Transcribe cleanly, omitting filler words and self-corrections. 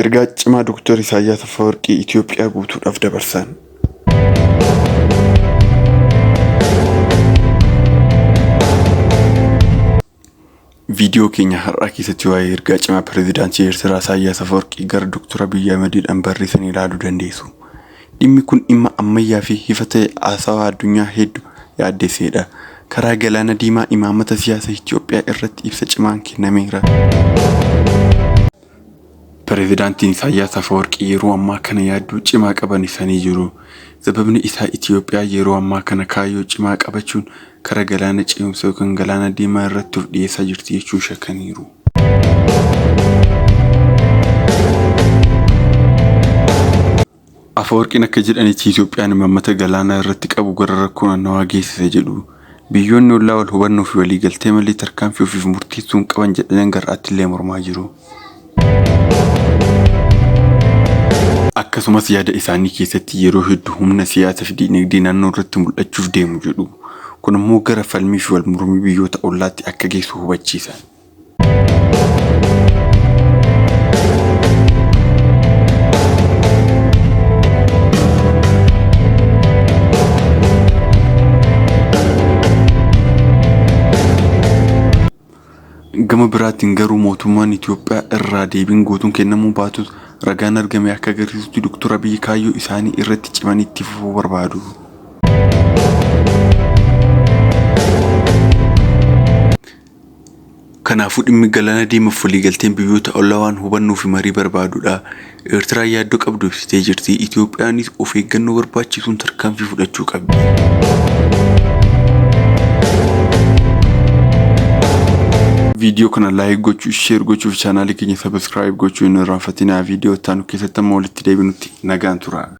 ergaa cimaa Dr. Siyaasaa Itoophiyaa guutuudhaaf dabarsan. Vidiyoo keenya har'aa keessatti waa'ee ergaa cimaa pireezidaantii Eertiraa Siyaasaa gara Dr. Qabiyyee barreessanii ilaaluu dandeessu. Dhimmi kun dhimma ammayyaa fi ifa ta'e haasawaa addunyaa hedduu yaaddeessedha. Karaa galaana diimaa imaamata siyaasaa Itoophiyaa irratti ibsa cimaan kennameera. Pireezidaantiin Siyaasaa yeroo ammaa kana yaaddoo cimaa qaban ibsanii jiru. Sababni isaa Itoophiyaa yeroo ammaa kana kaayyoo cimaa qabachuun karaa galaana ce'umsa yookaan galaana diimaa irratti of dhiyeessaa jirti jechuu shakkaniiru. Afawarqiin akka jedhanitti Itoophiyaan imaammata galaana irratti qabu gara rakkoo naannawaa geessisa jedhu. Biyyoonni ollaa wal hubannoo fi walii galtee malee tarkaanfii ofiif murteessuu hin qaban jedhanii gar'aatti illee mormaa jiru. Akkasumas yaada isaanii keessatti yeroo hedduu humna siyaasaa fi dinagdee naannoo irratti mul'achuuf deemu jedhu. Kun immoo gara falmii fi wal mormii biyyoota ollaatti akka geessu hubachiisa. Gama biraatiin garuu mootummaan Itoophiyaa irraa deebiin guutuun kennamuu baatus ragaan argame akka agarsiisutti Dr. Qabiyyee kaayyoo isaanii irratti cimanii itti fufuu barbaadu. Kanaafuu dhimmi galaana diimaaf walii galteen biyyoota ollaa waan hubannoo fi marii barbaadudha. Eertiraa yaaddoo qabdu ibsitee jirti. Itoophiyaanis of eeggannoo barbaachisuun tarkaanfii fudhachuu qabdi. Vidiyoo kana like gochuu, share gochuu fi channel keenya subscribe gochuu hin irraanfatinaa. Vidiyoo taanu keessatti amma walitti deebinutti nagaan tura.